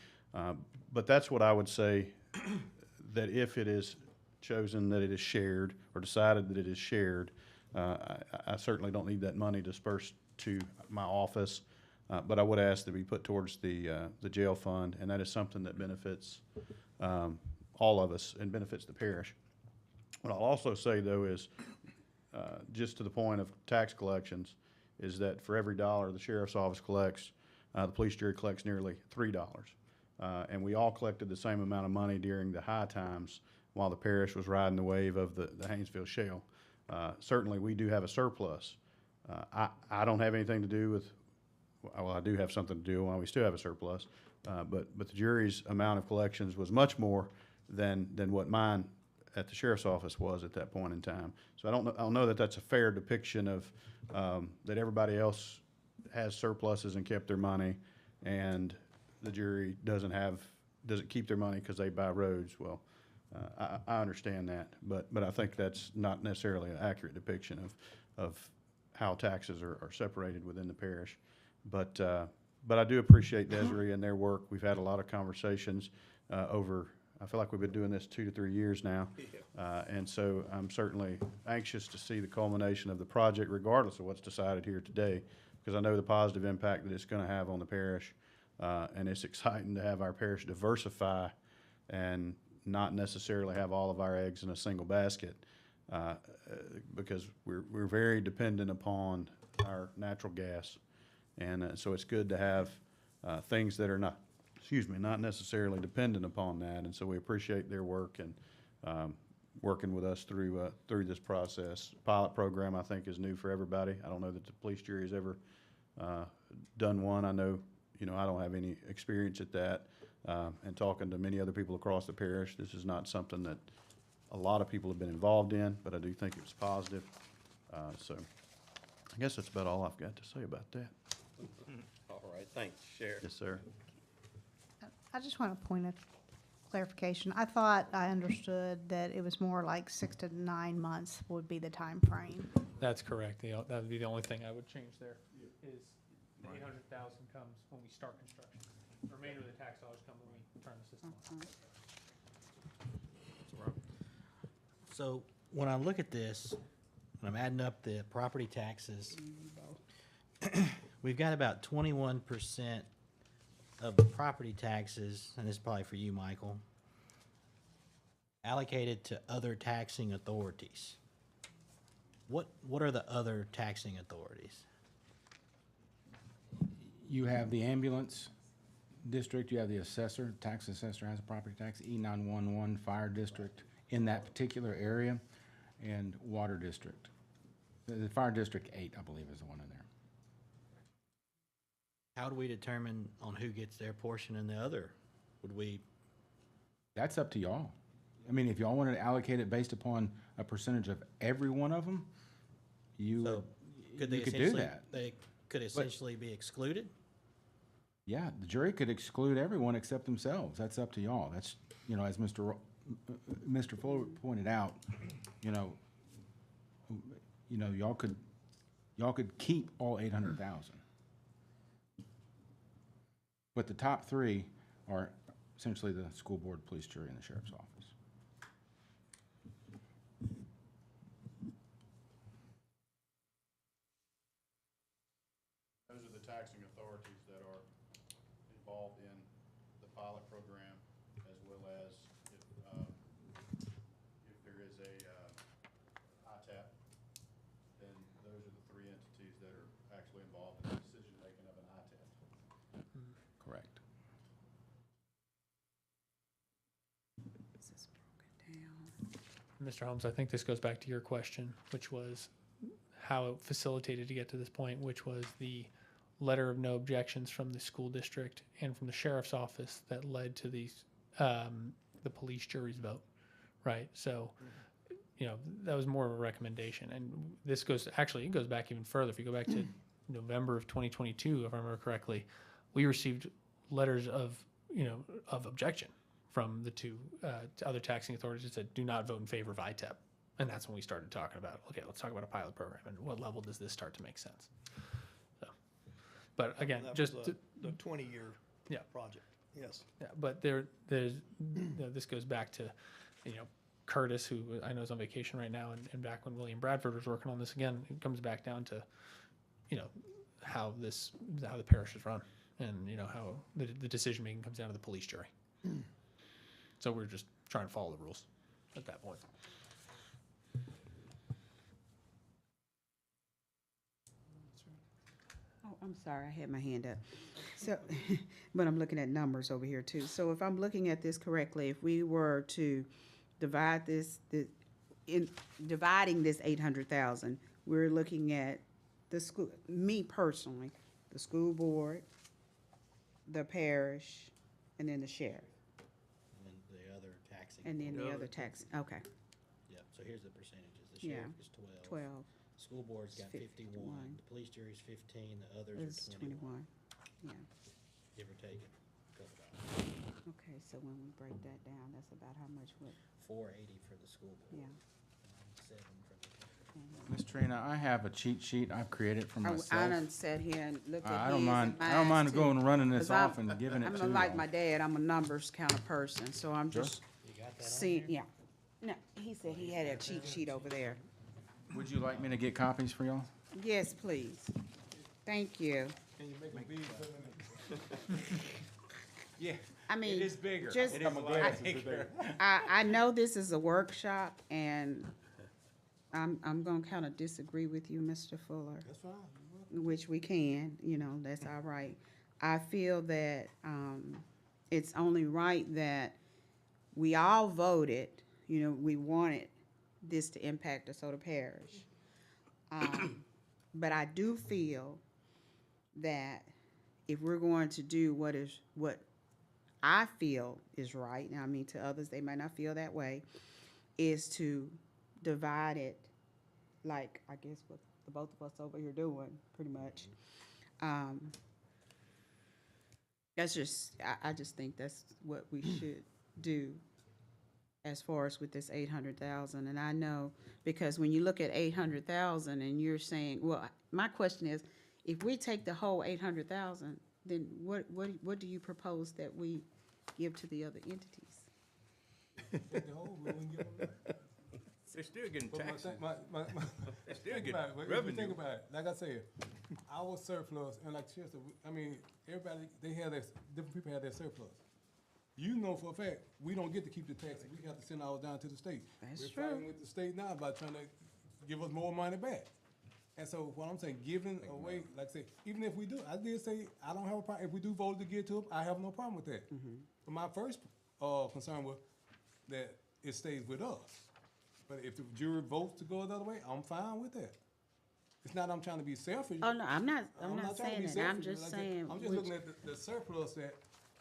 But that's what I would say, that if it is chosen that it is shared, or decided that it is shared, I certainly don't need that money dispersed to my office, but I would ask that it be put towards the jail fund, and that is something that benefits all of us and benefits the parish. What I'll also say, though, is just to the point of tax collections, is that for every dollar the sheriff's office collects, the police jury collects nearly $3. And we all collected the same amount of money during the high times while the parish was riding the wave of the Haynesville shale. Certainly, we do have a surplus. I don't have anything to do with, well, I do have something to do while we still have a surplus, but the jury's amount of collections was much more than what mine at the sheriff's office was at that point in time. So I don't know that that's a fair depiction of that everybody else has surpluses and kept their money, and the jury doesn't keep their money because they buy roads. Well, I understand that, but I think that's not necessarily an accurate depiction of how taxes are separated within the parish. But I do appreciate Desri and their work. We've had a lot of conversations over, I feel like we've been doing this 2 to 3 years now. And so I'm certainly anxious to see the culmination of the project, regardless of what's decided here today, because I know the positive impact that it's going to have on the parish. And it's exciting to have our parish diversify and not necessarily have all of our eggs in a single basket, because we're very dependent upon our natural gas. And so it's good to have things that are not necessarily dependent upon that. And so we appreciate their work and working with us through this process. Pilot program, I think, is new for everybody. I don't know that the police jury has ever done one. I know, I don't have any experience at that. And talking to many other people across the parish, this is not something that a lot of people have been involved in, but I do think it was positive. So I guess that's about all I've got to say about that. All right, thanks, Sheriff. Yes, sir. I just want a point of clarification. I thought I understood that it was more like 6 to 9 months would be the time frame. That's correct. That would be the only thing I would change there, is the 800,000 comes when we start construction. The remainder of the tax dollars come when we turn the system on. So when I look at this, when I'm adding up the property taxes, we've got about 21% of the property taxes, and this is probably for you, Michael, allocated to other taxing authorities. What are the other taxing authorities? You have the ambulance district, you have the assessor, tax assessor has a property tax, E911 fire district in that particular area, and water district. The fire district 8, I believe, is the one in there. How do we determine on who gets their portion and the other? Would we? That's up to y'all. I mean, if y'all wanted to allocate it based upon a percentage of every one of them, you could do that. They could essentially be excluded? Yeah, the jury could exclude everyone except themselves. That's up to y'all. That's, as Mr. Fuller pointed out, y'all could keep all 800,000. But the top 3 are essentially the school board, police jury, and the sheriff's office. Those are the taxing authorities that are involved in the pilot program, as well as if there is a ITAP, then those are the 3 entities that are actually involved in the decision-making of an ITAP. Correct. This is broken down. Mr. Holmes, I think this goes back to your question, which was how it facilitated to get to this point, which was the letter of no objections from the school district and from the sheriff's office that led to the police jury's vote, right? So you know, that was more of a recommendation. And this goes, actually, it goes back even further. If you go back to November of 2022, if I remember correctly, we received letters of, you know, of objection from the two other taxing authorities that said, do not vote in favor of ITEP. And that's when we started talking about, okay, let's talk about a pilot program and what level does this start to make sense. So, but again, That just was to, the 20-year Yeah. project, yes. yeah, but there's you know, this goes back to, you know, Curtis, who I know is on vacation right now, and back when William Bradford was working on this again, it comes back down to, you know, how the parish is run, and you know how the decision making comes down to the police jury. So we're just trying to follow the rules at that point. Oh, I'm sorry, I had my hand up. So, but I'm looking at numbers over here too. So if I'm looking at this correctly, if we were to divide dividing this 800,000, we're looking at the school, me personally, the school board, the parish, and then the sheriff, And then the other taxing. and then the Yeah. other tax, okay, Yep, so here's the percentages. The Yeah. sheriff is 12. 12, School board's got 51. 51. The police jury's 15, the others is are 21, 21, yeah. give or take a couple dollars. Okay, so when we break that down, that's about how much would, 480 for the school board. yeah. 7 for the Ms. Trina, I have a cheat sheet I've created for I myself. done sat here and looked at I his don't mind, and I don't mine mind too. going and running this 'Cause I'm- off and giving it to you. I'm like my dad, I'm a numbers kind of person, so I'm Sure. just You got that on seeing, there? yeah. No, he said he had a cheat sheet over there. Would you like me to get copies for y'all? Yes, please. Thank you. Can you make it big? Yeah. I mean, It is bigger. just- It is a lot bigger. I know this is a workshop, and I'm gonna kind of disagree with you, Mr. Fuller. That's fine. Which we can, you know, that's all right. I feel that, it's only right that we all voted, you know, we wanted this to impact DeSoto Parish. But I do feel that if we're going to do what I feel is right, now, I mean, to others, they might not feel that way, is to divide it like, I guess, what the both of us over here doing, pretty much. That's just, I just think that's what we should do as far as with this 800,000. And I know, because when you look at 800,000 and you're saying, well, my question is, if we take the whole 800,000, then what do you propose that we give to the other entities? Take the whole, we wouldn't give them that. They're still getting But taxed. They're still think getting about it, but if you revenue. think about it, like I said, our surplus, and like Chester, I mean, everybody, they have their, different people have their surplus. You know for a fact, we don't get to keep the taxes, we have to send ours down to the state. That's We're true. fighting with the state now about trying to give us more money back. And so what I'm saying, giving away, like I say, even if we do, I did say, I don't have a problem, if we do vote to give to them, I have no problem with that. But my first, concern was that it stays with us. But if the jury votes to go the other way, I'm fine with that. It's not I'm trying to be selfish. Oh, no, I'm not trying to saying be that, I'm selfish, just like I said, saying. I'm just which- looking at the surplus that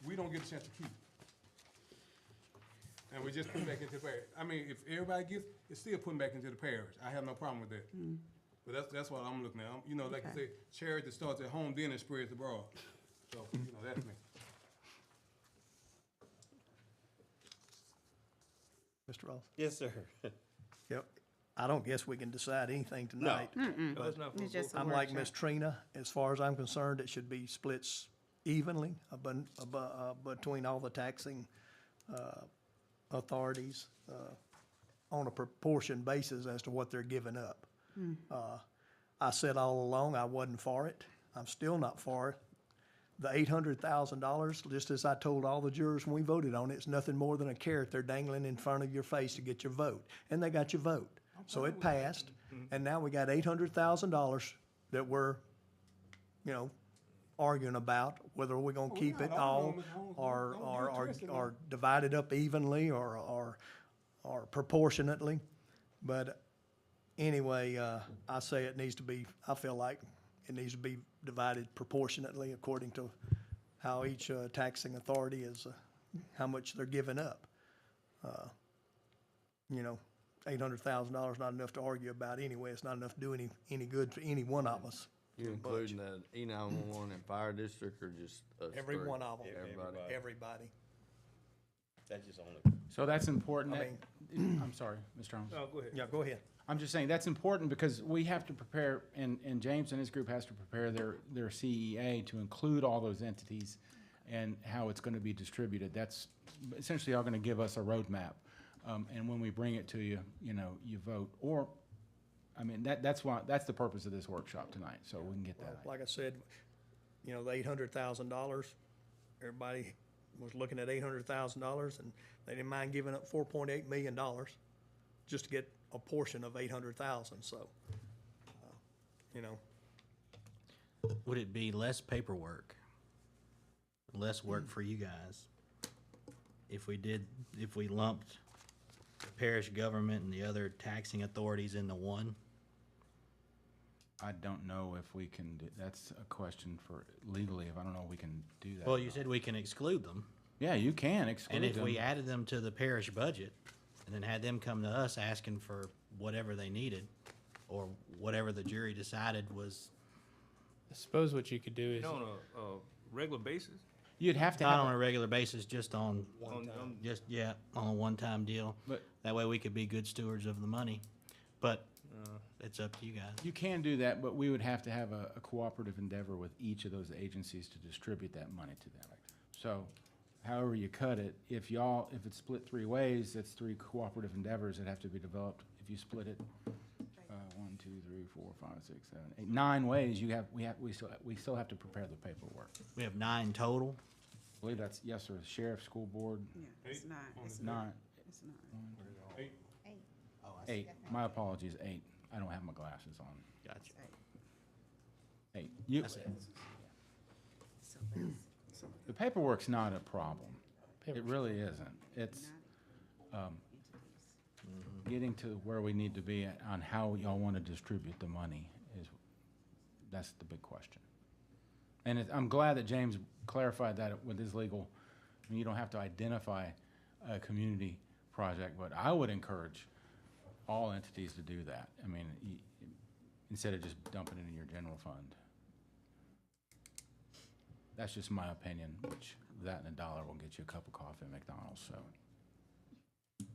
we don't get a chance to keep. And we just put back into the parish. I mean, if everybody gets, it's still putting back into the parish. I have no problem with that. But that's what I'm looking at. You know, like I Okay. say, charity starts at home, then it spreads abroad. So, you know, that's me. Mr. Ross? Yes, sir. Yep. I don't guess we can decide anything tonight. No, it's not for It's just vote. a I'm like workshop. Miss Trina, as far as I'm concerned, it should be split evenly between all the taxing authorities on a proportion basis as to what they're giving up. I said all along I wasn't for it. I'm still not for it. The $800,000, just as I told all the jurors when we voted on it, it's nothing more than a carrot they're dangling in front of your face to get your vote. And they got your vote. So it passed, and now we got $800,000 that we're, you know, arguing about, whether we're gonna keep not it arguing, all Ms. Holmes. or, Don't or, get or, twisted or divide it up evenly or proportionately. But anyway, I say it needs to be, I feel like it needs to be divided proportionately according to how each taxing authority is, how much they're giving up. You know, $800,000 not enough to argue about anyway. It's not enough to do any good to any one of us. You including the E911 and fire district or just us Every three? one of them. Everybody? Everybody. That's just only. So that's important. I I'm sorry, Mr. Holmes. Oh, go ahead. Yeah, go ahead. I'm just saying, that's important because we have to prepare, and James and his group has to prepare their CEA to include all those entities and how it's gonna be distributed. That's essentially all gonna give us a roadmap. And when we bring it to you, you know, you vote, or, I mean, that's the purpose of this workshop tonight, so we can get that. Like I said, you know, the $800,000, everybody was looking at $800,000 and they didn't mind giving up $4.8 million just to get a portion of 800,000, so, you know. Would it be less paperwork, less work for you guys if we lumped the parish government and the other taxing authorities into one? I don't know if we can, that's a question for legally, if I don't know if we can do that. Well, you said we can exclude them, Yeah, you can exclude and them. if we added them to the parish budget and then had them come to us asking for whatever they needed, or whatever the jury decided was I suppose what you could do is, On a regular basis? You'd have to not have, on a regular basis, just on, On- on a one-time deal. But- That way we could be good stewards of the money, but it's up to you guys. you can do that, but we would have to have a cooperative endeavor with each of those agencies to distribute that money to them. So however you cut it, if it's split three ways, that's three cooperative endeavors that have to be developed. If you split it, 1, 2, 3, 4, 5, 6, 7, 8, 9 ways, we still have to prepare the paperwork. We have 9 total. I believe that's, yes, sir, sheriff, school board, Yeah, it's not, it's 9, it's not. 8. My apologies, 8. I don't have my glasses on. Gotcha. 8. You, So the paperwork's not a problem. It Paperwork's really isn't. It's, getting to where we need to be on how y'all want to distribute the money that's the big question. And I'm glad that James clarified that with his legal, I mean, you don't have to identify a community project, but I would encourage all entities to do that. I mean, instead of just dumping it in your general fund. That's just my opinion, which that and $1 will get you a cup of coffee at McDonald's, so. As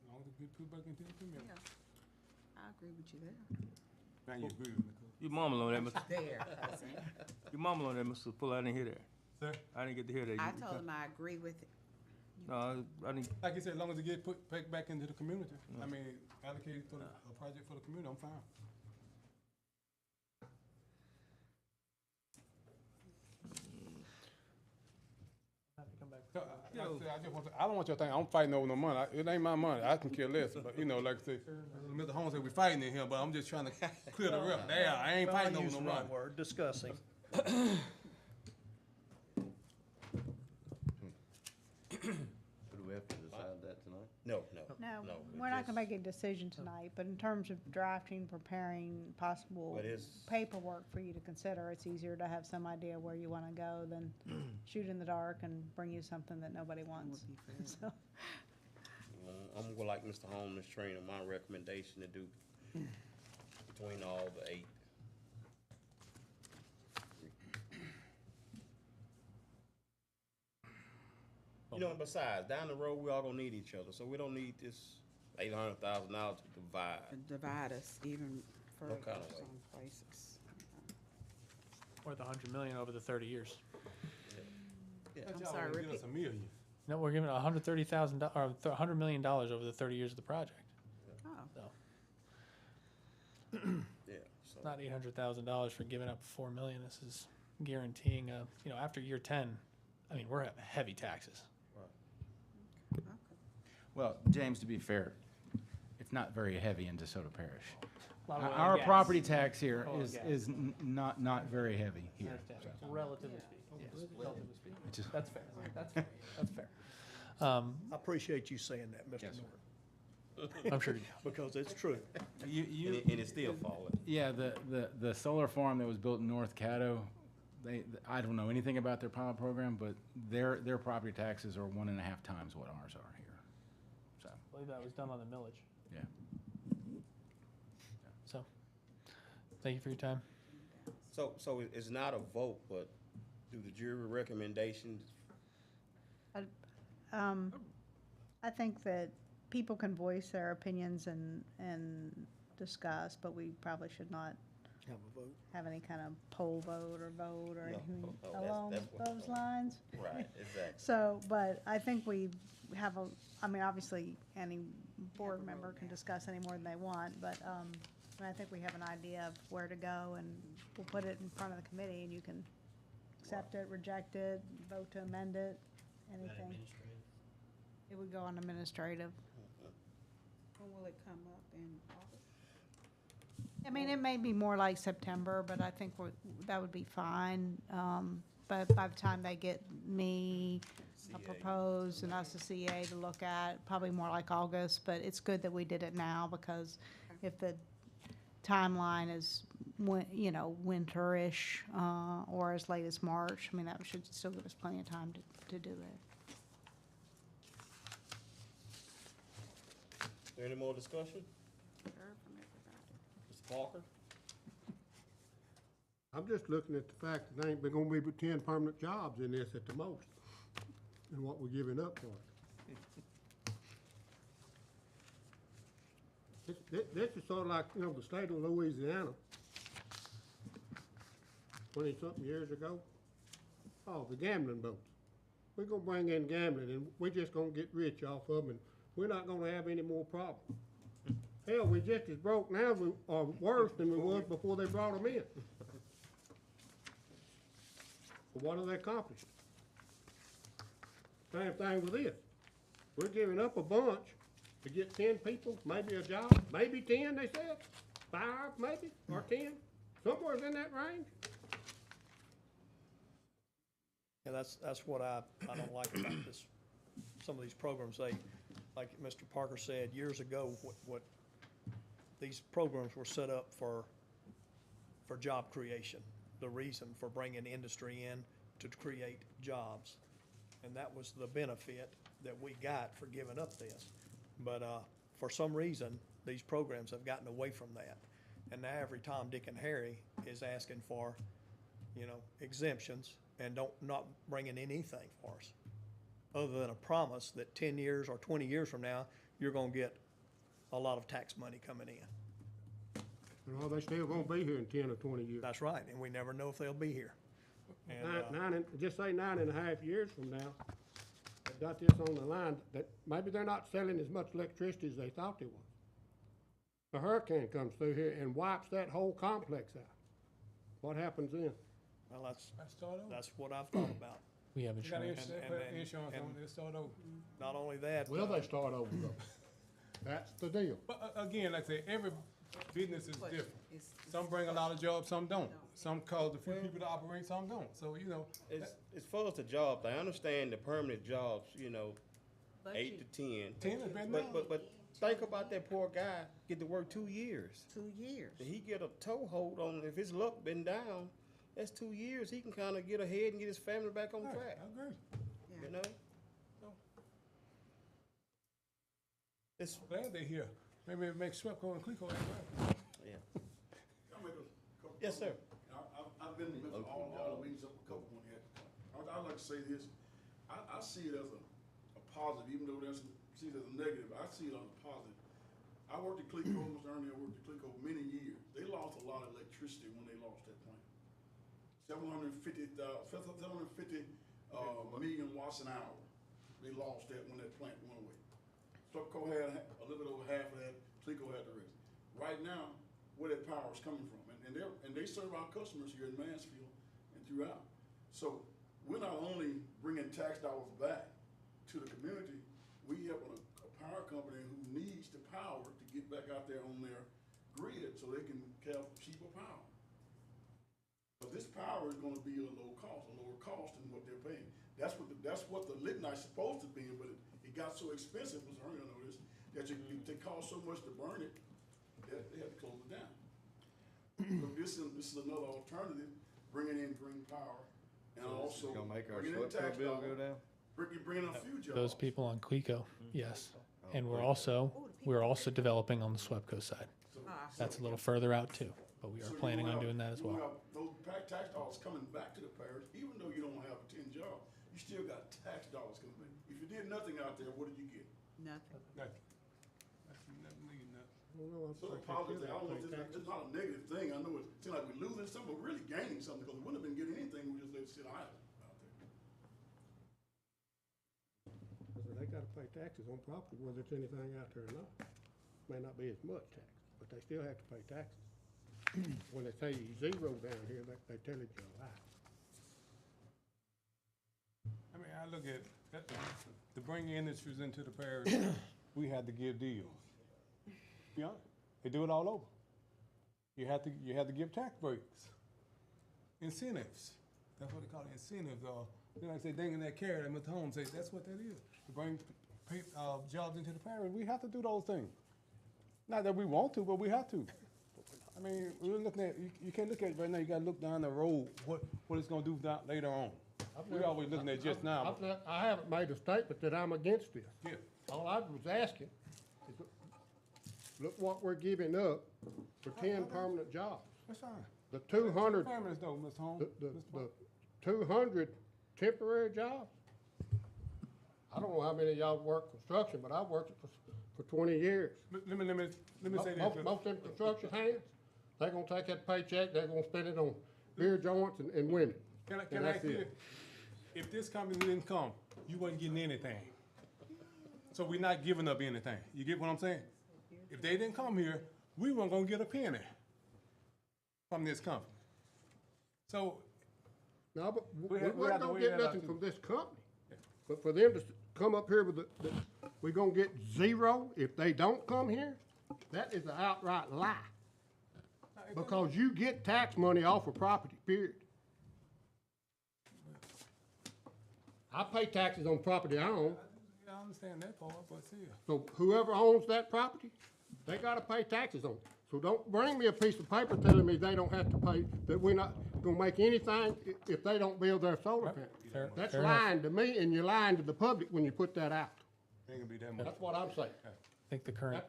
long as we put back into the community. I agree with you there. Now you agree with me, Coach. You mumble on that, Mr. There, cousin. You mumble on that, Mr. Fuller. I didn't hear that. Sir? I didn't get to hear that. I You- told him I agree with it. No, I didn't. Like you said, as long as it get put back into the community, I mean, allocated for a project for the community, I'm fine. So, like I said, I don't want your thing, I'm fighting over no money, it ain't my money, I can care less, but, you know, like I say, Mr. Holmes said, we fighting in here, but I'm just trying to clear the rep, there, I ain't Well, I fighting over used no the money. wrong word, discussing. Do we have to decide that tonight? No. No, we we're not just- gonna make a decision tonight, but in terms of drafting, preparing possible But it's- paperwork for you to consider, it's easier to have some idea where you wanna go than shoot in the dark and bring you something that nobody wants. So, I'm gonna go like Mr. Holmes, Ms. Trina, my recommendation to do between all the 8. You know, besides, down the road, we all gonna need each other, so we don't need this $800,000 to divide. Divide us even further kind of way. some places. or the 100 million over the 30 years. But I'm y'all sorry, wanna give repeat. us a million. No, we're giving $130,000, or $100 million over the 30 years of the project. Oh, So Yeah, so. not $800,000 for giving up $4 million. This is guaranteeing after year 10, I mean, we're at heavy taxes. okay. Well, James, to be fair, it's not very heavy in DeSoto Parish. Lot of oil and Our gas. property tax here Oil and gas. is not very heavy I here. understand. Relatively speaking, yes, relatively speaking. Which is- That's fair, that's fair, that's fair. I appreciate you saying that, Mr. Yes, sir. Norton, I'm sure you do. because it's true. And it's still falling. Yeah, the solar farm that was built in North Caddo, I don't know anything about their pilot program, but their property taxes are 1.5 times what ours are here. So, I believe that was done on the millage. Yeah. So, thank you for your time. So it's not a vote, but do the jury recommendations? I think that people can voice their opinions and discuss, but we probably should not Have a vote. have any kind of poll vote or No. anything Oh, that's along what- those lines. Right, exactly. So, but I think we have I mean, obviously, any board member can discuss any more than they want, but, I think we have an idea of where to go, and we'll put it in front of the committee, and you can accept it, reject it, vote to amend it, anything. It would go on administrative. When will it come up in August? I mean, it may be more like September, but I think that would be fine. But by the time they get me a proposed and us a CA to look at, probably more like August, but it's good that we did it now, because if the timeline is, winterish, or as late as March, I mean, that should still give us plenty of time to do it. Is there any more discussion? Heard from everybody. Mr. Parker? I'm just looking at the fact that there ain't gonna be but 10 permanent jobs in this at the most, and what we're giving up for it. This is sort of like, the state of Louisiana, 20-something years ago. Oh, the gambling boats. We're gonna bring in gambling, and we're just gonna get rich off of them, and we're not gonna have any more problems. Hell, we're just as broke now, or worse than we was before they brought them in. But what have they accomplished? Same thing with this. We're giving up a bunch to get 10 people, maybe a job, maybe 10, they said. 5, maybe, or 10, somewhere in that range. Yeah, that's what I don't like about this, some of these programs. Like Mr. Parker said, years ago, what these programs were set up for job creation. The reason for bringing industry in to create jobs. And that was the benefit that we got for giving up this. But for some reason, these programs have gotten away from that. And now every Tom, Dick, and Harry is asking for, exemptions and not bringing in anything for us, other than a promise that 10 years or 20 years from now, you're gonna get a lot of tax money coming in. And they still gonna be here in 10 or 20 years. That's right, and we never know if they'll be here. And, Just say 9.5 years from now, they've got this on the line, that maybe they're not selling as much electricity as they thought they was. A hurricane comes through here and wipes that whole complex out. What happens then? well, Start over. that's what I've thought about. We have You got insurance. insurance on it, start over. Not only that. Will they start over though? That's the deal. But again, like I say, every business is different. Some bring a lot of jobs, some don't. Some cause a few people to operate, some don't. So, As far as the jobs, I understand the permanent jobs, 8 to 10. 10 is better now. But think about that poor guy, get to work 2 years. 2 years. And he get a toehold on, if his luck been down, that's 2 years, he can kind of get ahead and get his family back on Right, track, I agree. you know? It's, Glad they're here. Maybe it makes Swepco and Clico as well. yeah. Yes, sir. I've been to all the meetings, a couple one had. I'd like to say this, I see it as a positive, even though see it as a negative, I see it as a positive. I worked at Clico, Mr. Ernie, I worked at Clico many years. They lost a lot of electricity when they lost that plant. 750 million watts an hour. They lost that when that plant went away. Swepco had a little bit over half of that, Clico had the rest. Right now, where that power is coming from, and they serve our customers here in Mansfield and throughout. So we're not only bringing tax dollars back to the community, we helping a power company who needs the power to get back out there on their grid so they can have cheaper power. But this power is gonna be a lower cost than what they're paying. That's what the lignite's supposed to be, but it got so expensive, Mr. Ernie, I know this, that it cost so much to burn it, that they had to close it down. So this is another alternative, bringing in green power, and also Gonna make our bringing in Swepco tax bill dollars, go down? bringing in a few jobs. Those people on Clico, yes. And we're also, we're also developing on the SWEPCO side. That's a little further out too, but we are So you planning gonna on have- doing that as you gonna well. have those tax dollars coming back to the parish, even though you don't have a 10 job, you still got tax dollars coming back. If you did nothing out there, what did you get? Nothing. So positive, I don't know, it's not a negative thing. I know it seems like we're losing something, but really gaining something, because we wouldn't have been getting anything, we just let it sit idle out there. So they gotta pay taxes on property, whether it's anything out there or not. May not be as much tax, but they still have to pay taxes. When they say zero down here, they tell you a lie. I mean, I look at, to bring industries into the parish, we had to give deals. Be honest, they do it all over. You have to give tax breaks, incentives. That's what they call it, incentives. Then I say, dang that carrot, and Mr. Holmes say, that's what that is. To bring jobs into the parish, we have to do those things. Not that we want to, but we have to. I mean, we're looking at, you can't look at it right now, you gotta look down the road, what it's gonna do later on. We're always looking at just now. I haven't made a statement that I'm against this. Yeah. All I was asking is, look what we're giving up for 10 permanent jobs. That's fine. The 200, Families though, Mr. Holmes. the 200 temporary jobs. I don't know how many of y'all work construction, but I've worked it for 20 years. Let me say this. Most of them construction hands, they're gonna take that paycheck, they're gonna spend it on beer joints and women. Can And I that's ask you, it. if this company didn't come, you wasn't getting anything. So we're not giving up anything. You get what I'm saying? If they didn't come here, we weren't gonna get a penny from this company. So, No, but We have we're not to gonna weigh get that out nothing too. from this company. But for them to come up here with we're gonna get zero if they don't come here, that is an outright lie. Because you get tax money off of property, period. I pay taxes on property I own, I understand that part, but still. so whoever owns that property, they gotta pay taxes on it. So don't bring me a piece of paper telling me they don't have to pay, that we're not gonna make anything if they don't build their solar panels. That's lying to me, and you're lying to the public when you put that out. Ain't gonna be that much. That's what I'm saying. I think the current,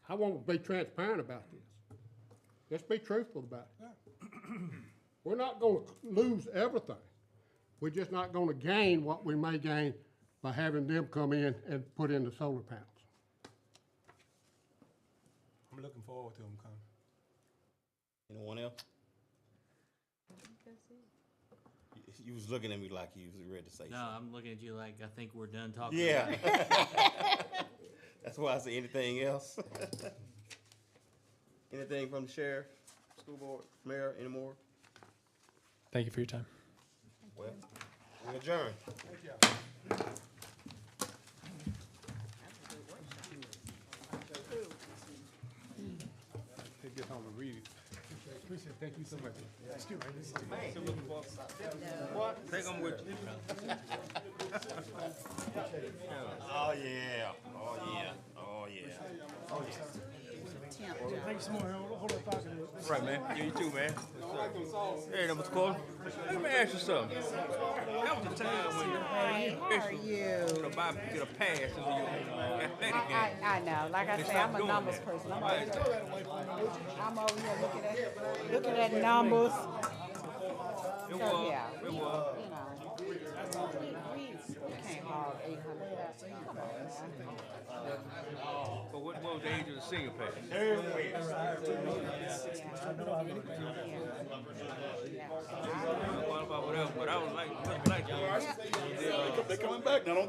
I want to be transparent about this. Let's be truthful about it. We're not gonna lose everything. We're just not gonna gain what we may gain by having them come in and put in the solar panels. I'm looking forward to them coming. Anyone else? You was looking at me like you was ready to say No, something. I'm looking at you like I think we're done talking. Yeah. about it. That's why I say anything else. Anything from the sheriff, school board, mayor, anymore? thank you for your time. Well, we adjourn. Take this home and read it. Appreciate it. Thank you so much. What? Take them with you. Oh, yeah. Oh, yeah. Oh, yeah. Right, man. Yeah, you too, man. Hey, Mr. Carter. Let me ask you something. That was the time when How are you? get a pass into your athletic game. I know, like I They say, I'm stopped a doing numbers that. person. Right. I'm over here looking at numbers. It So, was. yeah, It was. you know, we can't haul 800,000. Come on, man. But what was the age of the senior pass? Yeah. I don't know about whatever, but I was like, They coming back now, don't